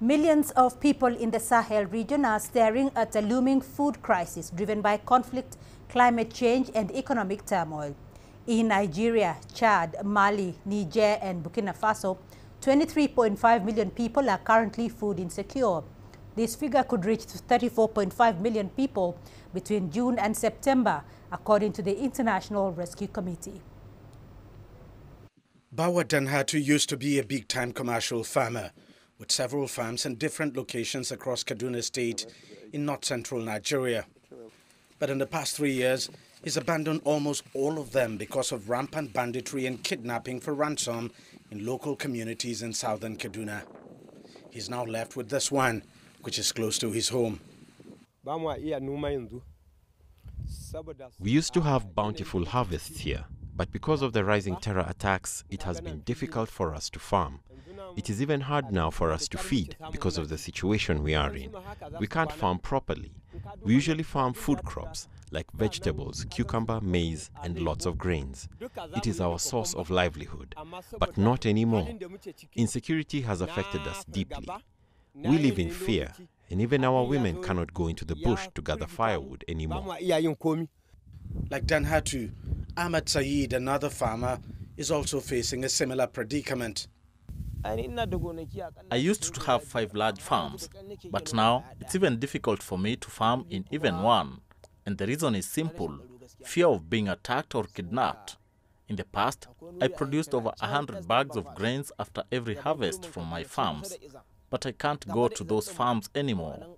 Millions of people in the Sahel region are staring at a looming food crisis driven by conflict, climate change and economic turmoil. In Nigeria, Chad, Mali, Niger and Burkina Faso, 23.5 million people are currently food insecure. This figure could reach 34.5 million people between June and September, according to the International Rescue Committee. Bawa Danhatu used to be a big-time commercial farmer with several farms in different locations across Kaduna State in north-central Nigeria. But in the past 3 years, he's abandoned almost all of them because of rampant banditry and kidnapping for ransom in local communities in southern Kaduna. He's now left with this one, which is close to his home. We used to have bountiful harvests here, but because of the rising terror attacks, it has been difficult for us to farm. It is even hard now for us to feed because of the situation we are in. We can't farm properly. We usually farm food crops like vegetables, cucumber, maize, and lots of grains. It is our source of livelihood, but not anymore. Insecurity has affected us deeply. We live in fear, and even our women cannot go into the bush to gather firewood anymore. Like Danhatu, Ahmad Saeed, another farmer, is also facing a similar predicament. I used to have 5 large farms, but now it's even difficult for me to farm in even one. And the reason is simple: fear of being attacked or kidnapped. In the past, I produced over 100 bags of grains after every harvest from my farms, but I can't go to those farms anymore.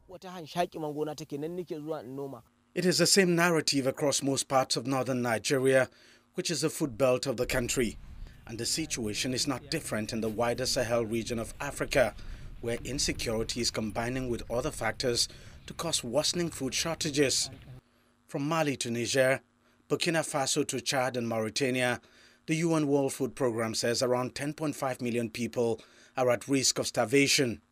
It is the same narrative across most parts of northern Nigeria, which is the food belt of the country. And the situation is not different in the wider Sahel region of Africa, where insecurity is combining with other factors to cause worsening food shortages. From Mali to Niger, Burkina Faso to Chad and Mauritania, the UN World Food Programme says around 10.5 million people are at risk of starvation.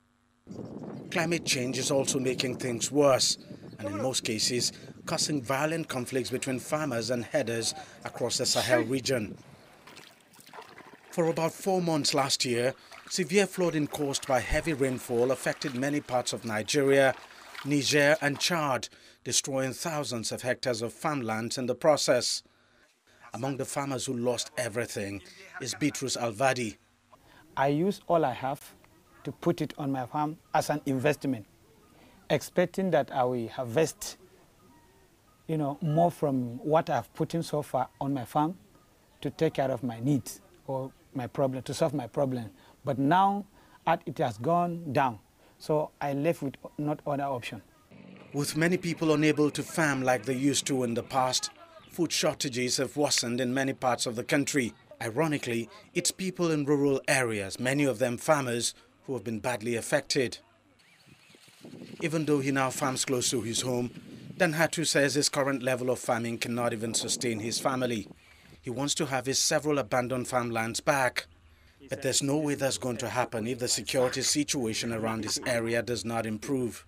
Climate change is also making things worse, and in most cases, causing violent conflicts between farmers and herders across the Sahel region. For about 4 months last year, severe flooding caused by heavy rainfall affected many parts of Nigeria, Niger and Chad, destroying thousands of hectares of farmland in the process. Among the farmers who lost everything is Bitrus Alvadi. I use all I have to put it on my farm as an investment, expecting that I will harvest more from what I've put in so far on my farm to take care of my needs or my problem, to solve my problem. But now it has gone down, so I left with not other option. With many people unable to farm like they used to in the past, food shortages have worsened in many parts of the country. Ironically, it's people in rural areas, many of them farmers, who have been badly affected. Even though he now farms close to his home, Danhatu says his current level of farming cannot even sustain his family. He wants to have his several abandoned farmlands back. But there's no way that's going to happen if the security situation around this area does not improve.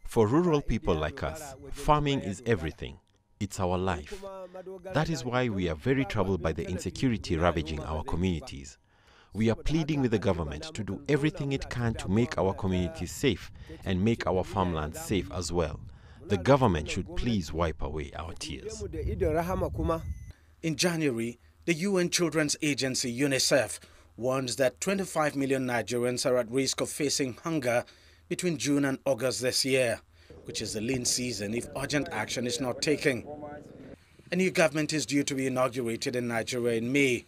For rural people like us, farming is everything. It's our life. That is why we are very troubled by the insecurity ravaging our communities. We are pleading with the government to do everything it can to make our communities safe and make our farmlands safe as well. The government should please wipe away our tears. In January, the UN Children's Agency UNICEF warns that 25 million Nigerians are at risk of facing hunger between June and August this year, which is the lean season if urgent action is not taken. A new government is due to be inaugurated in Nigeria in May.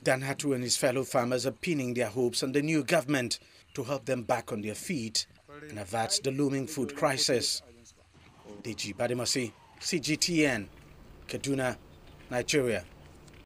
Danhatu and his fellow farmers are pinning their hopes on the new government to help them back on their feet and avert the looming food crisis. Deji Bademasi, CGTN, Kaduna, Nigeria.